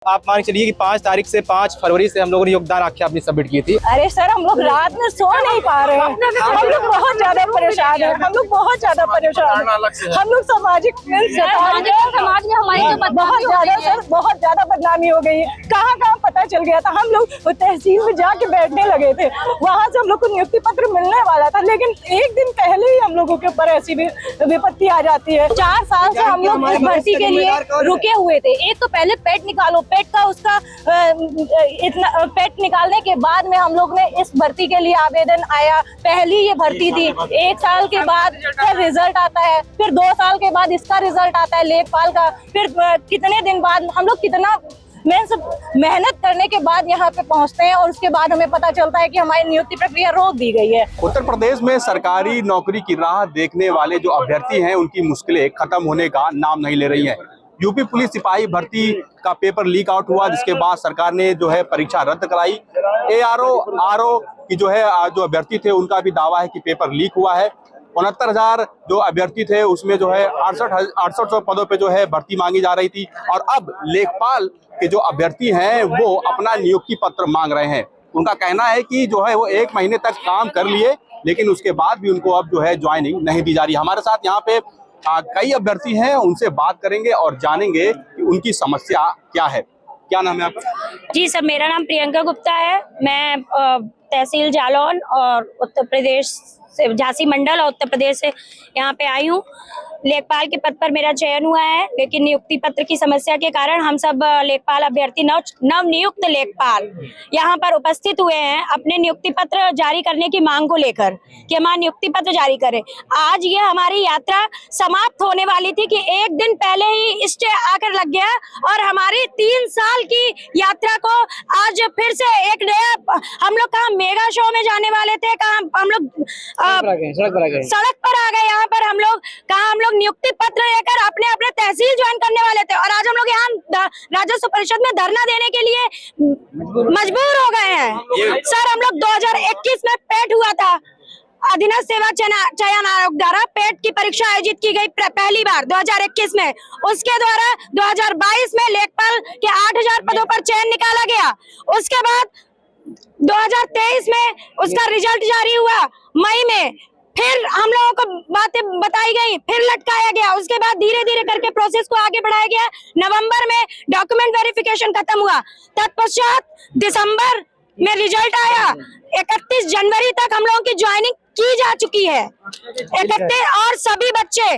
आप मान चलिए कि 5 तारीख से 5 फरवरी से हम लोगों ने योगदान आख्या अपनी सबमिट की थी। अरे सर, हम लोग रात में सो नहीं पा रहे हैं, हम लोग बहुत ज्यादा परेशान हैं, हम लोग बहुत ज्यादा परेशान हैं। हम लोग समाज में हमारी बहुत ज्यादा सर, बहुत ज्यादा बदनामी हो गई है। कहाँ कहाँ पता चल गया था। हम लोग तहसील में जाके बैठने लगे थे, वहाँ से हम लोग को नियुक्ति पत्र मिलने वाला था, लेकिन एक दिन पहले ही हम लोगों के ऊपर ऐसी विपत्ति आ जाती है। 4 साल से हम लोग इस भर्ती के लिए रुके हुए थे। एक तो पहले पेट निकालो, पेट का उसका इतना पेट निकालने के बाद में हम लोग ने इस भर्ती के लिए आवेदन आया। पहली ये भर्ती थी, 1 साल के बाद फिर रिजल्ट आता है, फिर 2 साल के बाद इसका रिजल्ट आता है लेखपाल का, फिर कितने दिन बाद हम लोग कितना मेहनत करने के बाद यहाँ पे पहुँचते हैं और उसके बाद हमें पता चलता है कि हमारी नियुक्ति प्रक्रिया रोक दी गई है। उत्तर प्रदेश में सरकारी नौकरी की राह देखने वाले जो अभ्यर्थी हैं, उनकी मुश्किलें खत्म होने का नाम नहीं ले रही हैं। यूपी पुलिस सिपाही भर्ती का पेपर लीक आउट हुआ, जिसके बाद सरकार ने जो है परीक्षा रद्द कराई। आरओ की जो अभ्यर्थी थे, उनका भी दावा है कि पेपर लीक हुआ है। 69,000 जो अभ्यर्थी थे, उसमें जो है 6800 पदों पे जो है भर्ती मांगी जा रही थी। और अब लेखपाल के जो अभ्यर्थी हैं, वो अपना नियुक्ति पत्र मांग रहे हैं। उनका कहना है कि जो है वो 1 महीने तक काम कर लिए, लेकिन उसके बाद भी उनको अब जो है ज्वाइनिंग नहीं दी जा रही। हमारे साथ यहाँ पे कई अभ्यर्थी हैं, उनसे बात करेंगे और जानेंगे कि उनकी समस्या क्या है। क्या नाम है आपका? जी सर, मेरा नाम प्रियंका गुप्ता है। मैं तहसील जालौन और उत्तर प्रदेश से, झांसी मंडल और उत्तर प्रदेश से यहाँ पे आई हूँ। लेखपाल के पद पर मेरा चयन हुआ है, लेकिन नियुक्ति पत्र की समस्या के कारण हम सब लेखपाल अभ्यर्थी नव नियुक्त लेखपाल यहाँ पर उपस्थित हुए हैं अपने नियुक्ति पत्र जारी करने की मांग को लेकर कि हमारा नियुक्ति पत्र जारी करें। आज ये हमारी यात्रा समाप्त होने वाली थी कि एक दिन पहले ही स्टे आकर लग गया और हमारी 3 साल की यात्रा को आज फिर से एक नया, हम लोग कहाँ मेगा शो में जाने वाले थे, कहाँ हम लोग सड़क पर आ गए। यहाँ पर हम लोग नियुक्ति पत्र लेकर अपने अपने तहसील ज्वाइन करने वाले थे और आज हम लोग यहाँ राजस्व परिषद में धरना देने के लिए मजबूर हो गए हैं। सर, हम लोग 2021 में पेट हुआ था, अधीनस्थ सेवा चयन आयोग द्वारा पेट की परीक्षा आयोजित की गई पहली बार 2021 में। उसके द्वारा 2022 में लेखपाल के 8000 पदों पर चयन निकाला गया। उसके बाद 2023 में उसका रिजल्ट जारी हुआ मई में, फिर हम लोगों को बातें बताई गई, फिर लटकाया गया। उसके बाद धीरे धीरे करके प्रोसेस को आगे बढ़ाया गया। नवंबर में डॉक्यूमेंट वेरिफिकेशन खत्म हुआ, तत्पश्चात दिसंबर में रिजल्ट आया। 31 जनवरी तक हम लोगों की ज्वाइनिंग की जा चुकी है। 31 और सभी बच्चे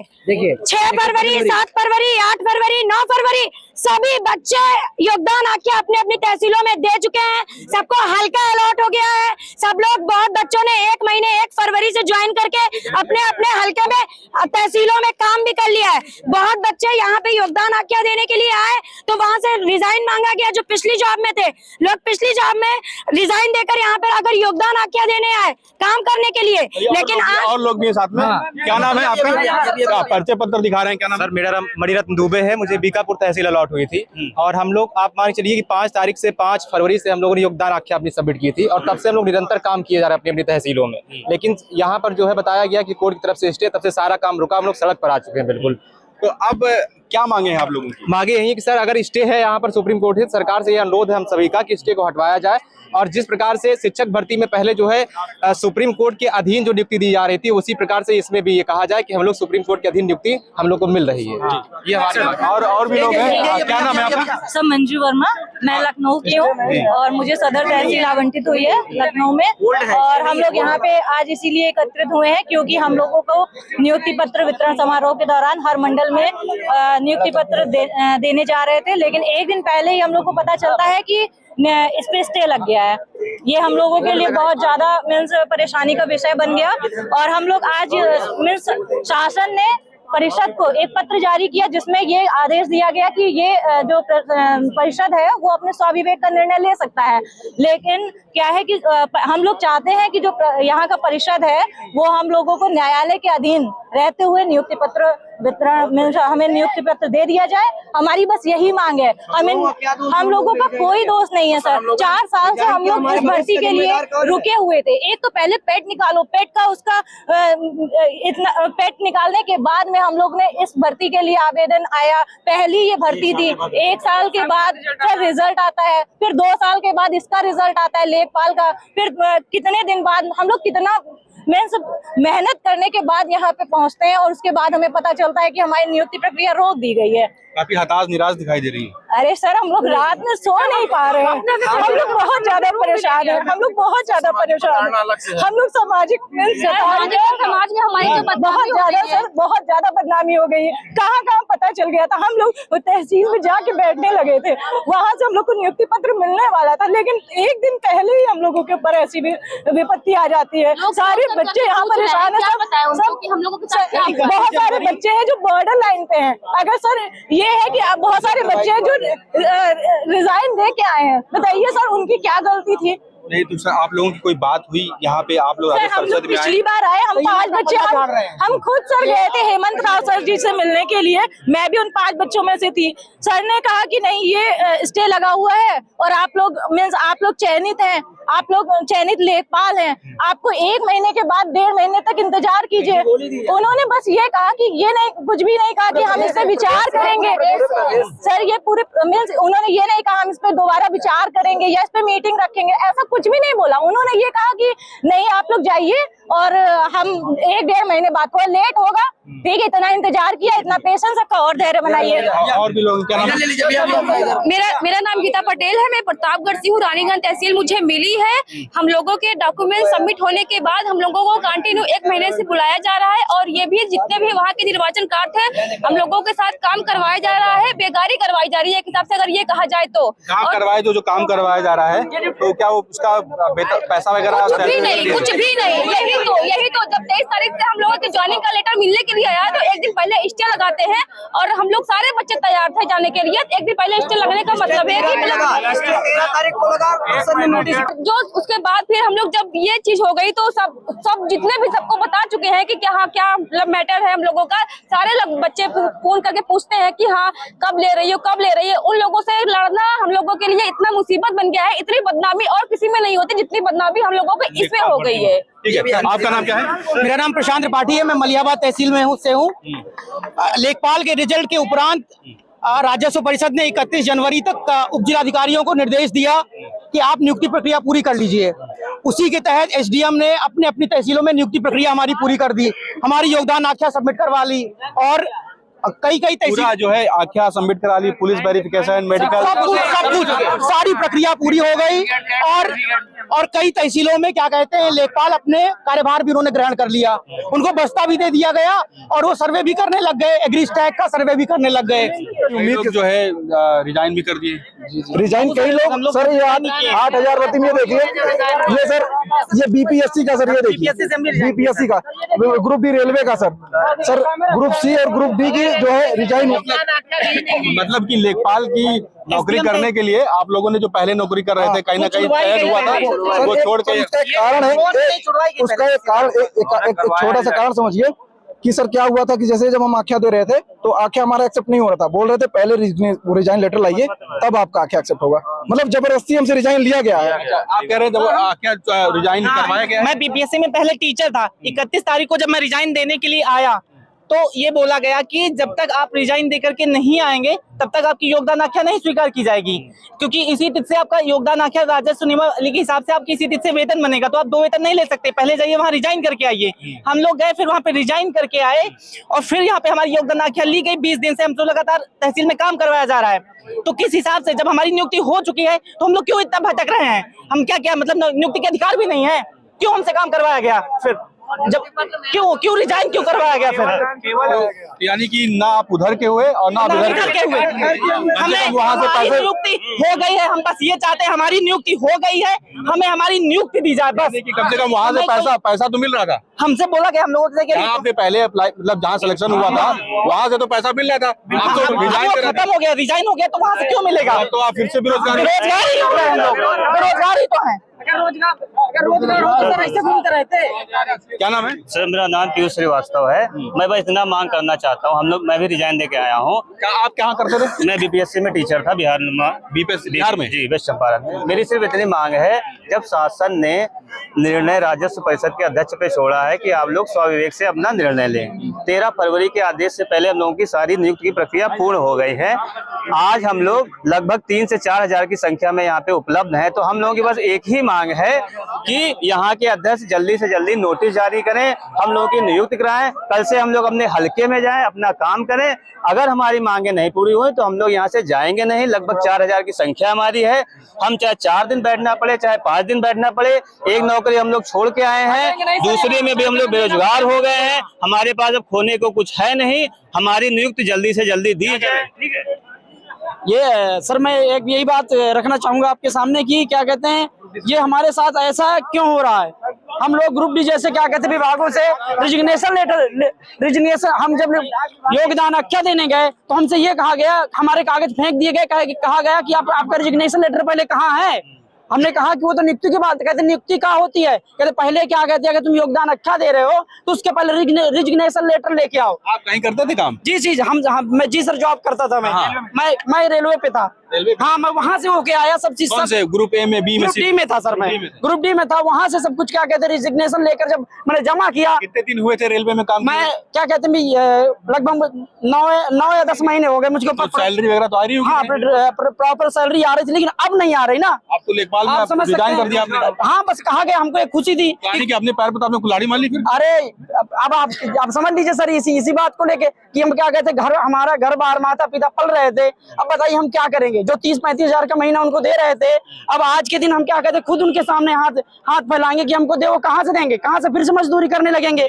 6 फरवरी, 7 फरवरी, 8 फरवरी, 9 फरवरी सभी बच्चे योगदान आके अपने अपनी तहसीलों में दे चुके हैं। सबको हल्का अलॉट हो गया है। सब लोग, बहुत बच्चों ने 1 महीने 1 फरवरी से ज्वाइन करके अपने अपने हल्के में तहसीलों में काम भी कर लिया है। बहुत बच्चे यहाँ पे योगदान आख्या देने के लिए आए तो वहां से रिजाइन मांगा गया। जो पिछली जॉब में थे, लोग पिछली जॉब में रिजाइन देकर यहाँ पर अगर योगदान आख्या देने आए काम करने के लिए, लेकिन और लोग भी साथ में। क्या नाम है आपका? परिचय पत्र दिखा रहे हैं, क्या नाम? सर, मेरा नाम मणिरत्न दुबे है। मुझे बीकापुर तहसील अलॉट हुई थी और हम लोग, आप मान चलिए कि 5 तारीख से 5 फरवरी से हम लोगों ने योगदान आख्या अपनी सबमिट की थी और तब से हम लोग निरंतर काम किए जा रहे हैं अपनी अपनी तहसीलों में। लेकिन यहाँ पर जो है बताया गया कि कोर्ट की तरफ से स्टे, तब से सारा काम रुका, हम लोग सड़क पर आ चुके हैं। बिल्कुल। तो अब क्या मांगे हैं आप लोगों की? मांगे यही कि सर, अगर स्टे है यहाँ पर सुप्रीम कोर्ट से, सरकार से यह अनुरोध है हम सभी का कि स्टे को हटवाया जाए। और जिस प्रकार से शिक्षक भर्ती में पहले जो है सुप्रीम कोर्ट के अधीन जो नियुक्ति दी जा रही थी, उसी प्रकार से इसमें भी ये कहा जाए कि हम लोग सुप्रीम कोर्ट के अधीन नियुक्ति हम लोग को मिल रही है। ये हमारे और भी लोग हैं। क्या नाम है आपका? सब मंजू वर्मा, मैं लखनऊ की हूँ और मुझे सदर तहसील आवंटित हुई है लखनऊ में। और हम लोग यहाँ पे आज इसीलिए एकत्रित हुए हैं क्योंकि हम लोगों को नियुक्ति पत्र वितरण समारोह के दौरान हर मंडल में नियुक्ति पत्र देने जा रहे थे, लेकिन एक दिन पहले ही हम लोग को पता चलता है कि इस पे स्टे लग गया है। ये हम लोगों के लिए बहुत ज्यादा परेशानी का विषय बन गया और हम लोग आज शासन ने परिषद को एक पत्र जारी किया जिसमें ये आदेश दिया गया कि ये जो परिषद है वो अपने स्वाभिवेक का निर्णय ले सकता है। लेकिन क्या है कि हम लोग चाहते हैं कि जो यहाँ का परिषद है वो हम लोगों को न्यायालय के अधीन रहते हुए नियुक्ति पत्र वितरण हमें नियुक्ति पत्र दे दिया जाए। हमारी बस यही मांग है। हम लोगों का कोई दोष नहीं है सर। 4 साल से हम लोग इस भर्ती के लिए रुके हुए थे। एक तो पहले पेट निकालो, पेट का उसका इतना पेट निकालने के बाद में हम लोग ने इस भर्ती के लिए आवेदन आया। पहली ये भर्ती थी, 1 साल के बाद फिर रिजल्ट आता है, फिर 2 साल के बाद इसका रिजल्ट आता है लेखपाल का, फिर कितने दिन बाद हम लोग कितना मेहनत करने के बाद यहाँ पे पहुँचते हैं और उसके बाद हमें पता चलता है कि हमारी नियुक्ति प्रक्रिया रोक दी गई है। काफी हताश निराश दिखाई दे रही है। अरे सर, हम लोग रात में सो नहीं पा रहे हैं। हम लोग बहुत ज्यादा परेशान हैं। हम लोग बहुत ज्यादा परेशान हैं। हम लोग सामाजिक समाज में हमारी जो बहुत ज्यादा सर बहुत ज्यादा बदनामी हो गई है। कहाँ पता चल गया था। हम लोग तहसील में जाके बैठने लगे थे, वहाँ से हम लोग को नियुक्ति पत्र मिलने वाला था, लेकिन एक दिन पहले ही हम लोगों के ऊपर ऐसी विपत्ति आ जाती है। सारे बच्चे यहाँ परेशान है। बहुत सारे बच्चे हैं जो बॉर्डर लाइन पे हैं। अगर सर ये है कि आप बहुत सारे बच्चे हैं जो रिजाइन दे के आए हैं, बताइए सर उनकी क्या गलती थी? नहीं तो सर, आप लोगों की कोई बात हुई यहाँ पे? आप लोग हम लोग पिछली बार आए, हम 5 बच्चे हम खुद सर गए थे हेमंत राव सर जी से मिलने के लिए। मैं भी उन 5 बच्चों में से थी। सर ने कहा कि नहीं, ये स्टे लगा हुआ है और आप लोग चयनित हैं, आप लोग चयनित लेखपाल हैं, आपको 1 महीने के बाद 1.5 महीने तक इंतजार कीजिए। उन्होंने बस ये कहा कि ये नहीं, कुछ भी नहीं कहा कि हम इस पे विचार करेंगे। सर ये पूरे उन्होंने ये नहीं कहा हम इस पे दोबारा विचार करेंगे या इस पे मीटिंग रखेंगे, ऐसा कुछ भी नहीं बोला। उन्होंने ये कहा कि नहीं, आप लोग जाइए और हम 1-1.5 महीने बाद थोड़ा लेट होगा, ठीक है, इतना इंतजार किया, इतना पेशेंस रखा और धैर्य बनाइए। और भी लोग क्या नाम? मेरा नाम गीता पटेल है। मैं प्रतापगढ़ से हूँ, रानीगंज तहसील मुझे मिली है। हम लोगों के डॉक्यूमेंट सबमिट होने के बाद हम लोगों को कंटिन्यू 1 महीने से बुलाया जा रहा है और ये भी जितने भी वहाँ के निर्वाचन कार्ड थे हम लोगों के साथ काम करवाया जा रहा है, बेगारी करवाई जा रही है एक हिसाब से अगर ये कहा जाए तो। काम करवाए जो काम करवाया जा रहा है, तो क्या वो उसका पैसा वगैरह? कुछ भी नहीं। यही तो जब 23 तारीख से हम लोगों के ज्वाइनिंग का लेटर मिलने के लिए आया तो एक दिन पहले स्टे लगाते हैं और हम लोग सारे बच्चे तैयार थे जाने के लिए। एक दिन पहले स्टे लगने का मतलब है कि जो उसके बाद फिर हम लोग जब ये चीज हो गई तो सब जितने भी सबको बता चुके हैं कि क्या मतलब मैटर है हम लोगों का। सारे लोग बच्चे फोन करके पूछते हैं कि हाँ कब ले रही है। उन लोगों से लड़ना हम लोगों के लिए इतना मुसीबत बन गया है। इतनी बदनामी और किसी में नहीं होती जितनी बदनामी हम लोगों को इसमें हो गई है। ठीक है, आपका नाम क्या है? मेरा नाम प्रशांत त्रिपाठी है। मैं मलियाबाद तहसील में से हूँ। लेखपाल के रिजल्ट के उपरांत राजस्व परिषद ने 31 जनवरी तक उप जिलाधिकारियों को निर्देश दिया कि आप नियुक्ति प्रक्रिया पूरी कर लीजिए। उसी के तहत एसडीएम ने अपनी तहसीलों में नियुक्ति प्रक्रिया हमारी पूरी कर दी, हमारी योगदान आख्या सबमिट करवा ली और कई पूरा जो है आख्या सबमिट करा ली, पुलिस वेरिफिकेशन, मेडिकल सब कुछ सारी प्रक्रिया पूरी हो गई और कई तहसीलों में क्या कहते हैं लेखपाल अपने कार्यभार भी उन्होंने ग्रहण कर लिया। उनको बस्ता भी दे दिया गया और वो सर्वे भी करने लग गए, एग्री स्टैक का सर्वे भी करने लग गए। उम्मीद जो है रिजाइन भी कर दिए। रिजाइन कई लोग सर, ये 8,000 भर्ती में देखिए, ये सर ये बीपीएससी का सर, ये देखिए बीपीएससी का, ग्रुप बी रेलवे का सर ग्रुप सी और ग्रुप डी की जो है रिजाइन। मतलब कि लेखपाल की नौकरी करने के लिए आप लोगों ने जो पहले नौकरी कर रहे थे कहीं ना कहीं तय हुआ था, वो छोड़ के उसका कारण है, उसका एक कारण एक छोटा सा कारण समझिए कि सर क्या हुआ था कि जैसे जब हम आख्या दे रहे थे तो आख्या हमारा एक्सेप्ट नहीं हो रहा था। बोल रहे थे पहले रिजाइन लेटर लाइए तब आपका आख्या एक्सेप्ट होगा। मतलब जबरदस्ती हमसे रिजाइन लिया गया है। आप कह रहे हैं जब आख्या रिजाइन करवाया गया? मैं बीपीएससी में पहले टीचर था। 31 तारीख को जब मैं रिजाइन देने के लिए आया तो ये बोला गया कि जब तक आप रिजाइन देकर के नहीं आएंगे तब तक आपकी योगदान आख्या नहीं स्वीकार की जाएगी, क्योंकि इसी तिथि से आपका योगदान आख्या राजस्व नियमावली के हिसाब से आपकी इसी तिथि से वेतन बनेगा। तो आप 2 वेतन नहीं ले सकते, पहले जाइए वहाँ रिजाइन करके आइए। हम लोग गए, फिर वहाँ पे रिजाइन करके आए और फिर यहाँ पे हमारी योगदान आख्या ली गई। 20 दिन से हम तो लगातार तहसील में काम करवाया जा रहा है। तो किस हिसाब से जब हमारी नियुक्ति हो चुकी है तो हम लोग क्यों इतना भटक रहे हैं? हम क्या मतलब नियुक्ति के अधिकार भी नहीं है? क्यों हमसे काम करवाया गया? फिर जब क्यों रिजाइन क्यों करवाया गया? फिर यानी कि ना आप उधर के हुए और ना आप इधर के हुए। हमें वहाँ से पैसे नियुक्ति हो गई है, हम बस ये चाहते हैं हमारी नियुक्ति हो गई है, हमें हमारी नियुक्ति दी जाए बस। कम से कम वहाँ से पैसा तो मिल रहा था। हमसे बोला गया, हम लोगों से आपने पहले अप्लाई मतलब जहाँ सिलेक्शन हुआ था वहाँ से तो पैसा मिल रहा था, आप तो रिजाइन खत्म हो गया, रिजाइन हो गया तो वहाँ से क्यों मिलेगा? तो आप फिर से बेरोजगार बेरोजगार ही हो गए हम लोग, बेरोजगार ही तो है। क्या नाम है? सर मेरा नाम पीयूष श्रीवास्तव है। मैं बस इतना मांग करना चाहता हूँ, मैं भी रिजाइन देके आया हूँ। आप क्या करते थे? मैं बीपीएससी में टीचर था बिहार में। बीपीएससी बिहार में? जी, वेस्ट चंपारण में। मेरी सिर्फ इतनी मांग है, जब शासन ने निर्णय राजस्व परिषद के अध्यक्ष पे छोड़ा है कि आप लोग स्वविवेक से अपना निर्णय लें। 13 फरवरी के आदेश से पहले हम लोगों की सारी नियुक्ति की प्रक्रिया पूर्ण हो गई है। आज हम लोग लगभग 3 से 4 हजार की संख्या में यहाँ पे उपलब्ध हैं। तो हम लोगों की बस एक ही मांग है कि यहाँ के अध्यक्ष जल्दी से जल्दी नोटिस जारी करें, हम लोगों की नियुक्ति कराएं। कल से हम लोग अपने हलके में जाएं, अपना काम करें। अगर हमारी मांगे नहीं पूरी हुई तो हम लोग यहाँ से जाएंगे नहीं। लगभग 4 हजार की संख्या हमारी है। हम चाहे 4 दिन बैठना पड़े, चाहे 5 दिन बैठना पड़े। एक नौकरी हम लोग छोड़ के आए हैं, दूसरे में भी हम लोग बेरोजगार हो गए हैं। हमारे पास अब खोने को कुछ है नहीं। हमारी नियुक्ति जल्दी से जल्दी दी जाए। ठीक है। ये सर मैं एक यही बात रखना चाहूंगा आपके सामने कि क्या कहते हैं, ये हमारे साथ ऐसा क्यों हो रहा है। हम लोग ग्रुप डी जैसे क्या कहते हैं विभागों से रिजिग्नेशन हम जब योगदान आख्या देने गए तो हमसे ये कहा गया, हमारे कागज फेंक दिए गए, कहा गया कि आपका रिजिग्नेशन लेटर पहले कहाँ है। हमने कहा कि वो तो नियुक्ति की बात, कहते नियुक्ति कहाँ होती है। कहते पहले क्या कहते हैं, अगर तुम योगदान अच्छा दे रहे हो तो उसके पहले रिजिग्नेशन लेटर लेके आओ। आप कहीं करते थे काम? जी मैं जी सर जॉब करता था। मैं रेलवे पे था। हाँ मैं वहाँ से होके आया सब चीज। कौन से ग्रुप ए में, बी में? ग्रुप डी में था सर। मैं ग्रुप डी में था। वहाँ से सब कुछ क्या कहते हैं रिजिग्नेशन लेकर जब मैंने जमा किया। कितने दिन हुए थे रेलवे में काम? मैं क्या कहते हैं लगभग 9 या 10 महीने हो गए मुझको। तो सैलरी वगैरह तो आ रही होगी? हाँ प्रॉपर सैलरी आ रही थी, लेकिन अब नहीं आ रही ना। आप तो लेखपाल में रिजाइन कर दिया आपने? हाँ बस कहा गया, हमको एक खुशी थी कि अपने पैर पर आपने कुल्हाड़ी मार ली फिर? अरे अब आप समझ लीजिए सर इसी बात को लेके कि हम क्या कहते हैं, हमारा घर बार माता पिता पल रहे थे। अब बताइए हम क्या करेंगे, जो 30-35 हजार का महीना उनको दे रहे थे। अब आज के दिन हम क्या कहते हैं, खुद उनके सामने हाथ फैलाएंगे कि हमको दे, वो कहाँ से देंगे, कहाँ से फिर से मजदूरी करने लगेंगे।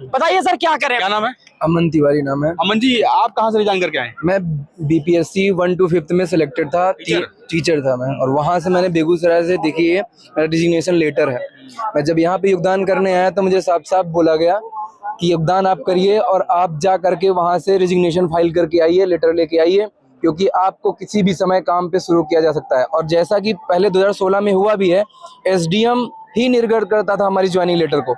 बताइए सर क्या करें। क्या नाम है? अमन तिवारी नाम है। अमन जी, आप कहाँ से रिजाइन करके आए? मैं बीपीएससी 1 to 5th में सिलेक्टेड था, टीचर था मैं। और वहाँ से मैंने बेगूसराय से, देखिए मेरा रिजिग्नेशन लेटर है। मैं जब यहाँ पे योगदान करने आया तो मुझे साफ साफ बोला गया कि योगदान आप करिए और आप जा करके वहाँ से रिजिग्नेशन फाइल करके आइए, लेटर लेके आइए, क्योंकि आपको किसी भी समय काम पे शुरू किया जा सकता है। और जैसा कि पहले 2016 में हुआ भी है, एसडीएम ही निर्गत करता था हमारी ज्वाइनिंग लेटर को।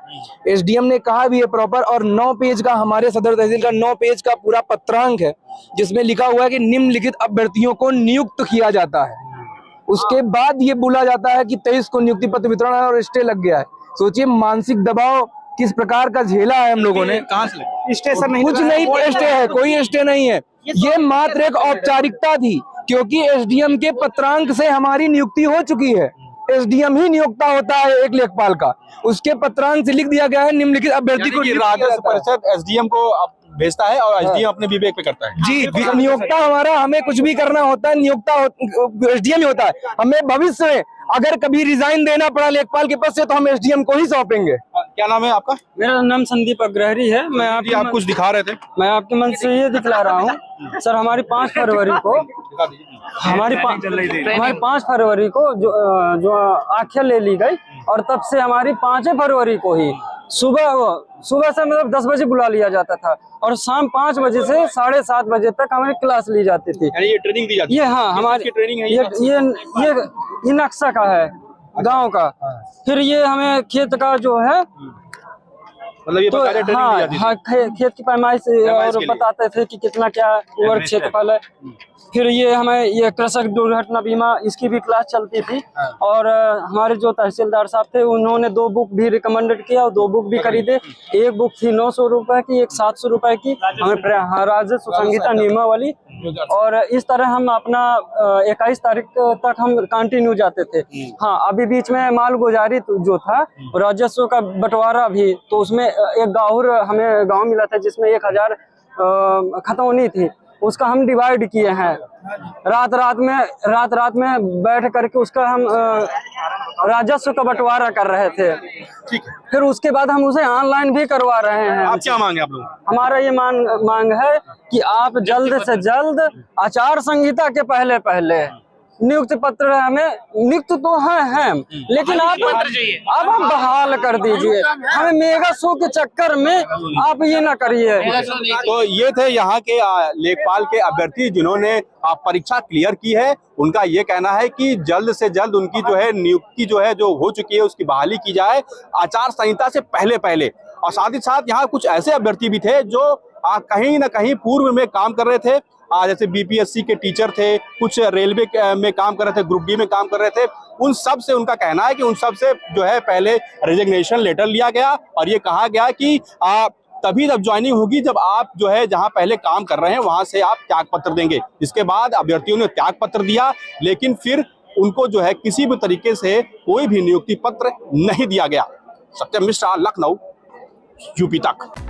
एसडीएम ने कहा भी है प्रॉपर, और 9 पेज का हमारे सदर तहसील का 9 पेज का पूरा पत्रांक है जिसमें लिखा हुआ है कि निम्नलिखित अभ्यर्थियों को नियुक्त किया जाता है। उसके बाद ये बोला जाता है कि 23 को नियुक्ति पत्र वितरण है और स्टे लग गया है। सोचिए मानसिक दबाव किस प्रकार का झेला है हम लोगों ने। कहाँ से? स्टेशन नहीं, कुछ नहीं स्टे है, कोई स्टे नहीं है। ये मात्र एक औपचारिकता थी, क्योंकि एसडीएम के पत्रांक से हमारी नियुक्ति हो चुकी है। एसडीएम ही नियुक्ता होता है एक लेखपाल का, उसके पत्रांक से लिख दिया गया है निम्नलिखित अभ्यर्थी को। राजस्व परिषद एसडीएम को भेजता है और एसडीएम अपने विवेक पे करता है। जी नियुक्ता हमारा, हमें कुछ भी करना होता है नियुक्ता एसडीएम ही होता है। हमें भविष्य में अगर कभी रिजाइन देना पड़ा लेखपाल के पद से तो हम एसडीएम को ही सौंपेंगे। क्या नाम है आपका? मेरा नाम संदीप अग्रहरी है। मैं आप कुछ दिखा रहे थे? मैं आपके मन से ये दिखला रहा हूँ सर। हमारी 5 फरवरी को हमारी 5 फरवरी को जो आख्या ले ली गई, और तब से हमारी 5 फरवरी को ही सुबह से मतलब 10 बजे बुला लिया जाता था और शाम 5 बजे से 7:30 बजे तक हमें क्लास ली जाती थी। यानी ये ट्रेनिंग दी जाती है? ये हाँ हमारी ट्रेनिंग है। ये नक्शा का है गांव का। फिर ये हमें खेत का जो है मतलब ये बकायदा ट्रेनिंग दी जाती है? खेत की पैमाइश और बताते थे कि कितना क्या वर्ग क्षेत्रफल है। फिर ये हमें ये कृषक दुर्घटना बीमा, इसकी भी क्लास चलती थी। और हमारे जो तहसीलदार साहब थे उन्होंने 2 बुक भी रिकमेंडेड किया और 2 बुक भी खरीदे। एक बुक थी 900 रुपए की, एक 700 रुपए की, हमें राजस्व संहिता नियमावली। और इस तरह हम अपना 21 तारीख तक हम कंटिन्यू जाते थे। हाँ अभी बीच में माल गुजारी जो था, राजस्व का बंटवारा भी, तो उसमें एक गाहुर हमें गाँव मिला था जिसमें 1000 खतौनी थी, उसका हम डिवाइड किए हैं। रात में बैठ करके उसका हम राजस्व का बंटवारा कर रहे थे। ठीक है। फिर उसके बाद हम उसे ऑनलाइन भी करवा रहे हैं। आप क्या मांगे आप लोग? हमारा ये मांग है कि आप जल्द से जल्द आचार संहिता के पहले नियुक्ति पत्र हमें नियुक्त तो हैं लेकिन आप अब हम बहाल कर दीजिए, हमें मेगा शो के चक्कर में आप ये ना करिए। तो ये थे यहाँ के लेखपाल के अभ्यर्थी जिन्होंने परीक्षा क्लियर की है। उनका ये कहना है कि जल्द से जल्द उनकी जो है नियुक्ति जो है जो हो चुकी है उसकी बहाली की जाए आचार संहिता से पहले। और साथ ही साथ यहाँ कुछ ऐसे अभ्यर्थी भी थे जो कहीं ना कहीं पूर्व में काम कर रहे थे, जैसे बीपीएससी के टीचर थे, कुछ रेलवे में काम कर रहे थे, ग्रुप डी में काम कर रहे थे। उन सब से उनका कहना है कि उन सब से जो है पहले रेजिग्नेशन लेटर लिया गया और ये कहा गया कि तभी जब ज्वाइनिंग होगी जब आप जो है जहां पहले काम कर रहे हैं वहां से आप त्याग पत्र देंगे। इसके बाद अभ्यर्थियों ने त्याग पत्र दिया, लेकिन फिर उनको जो है किसी भी तरीके से कोई भी नियुक्ति पत्र नहीं दिया गया। सत्यम मिश्रा, लखनऊ, यूपी तक।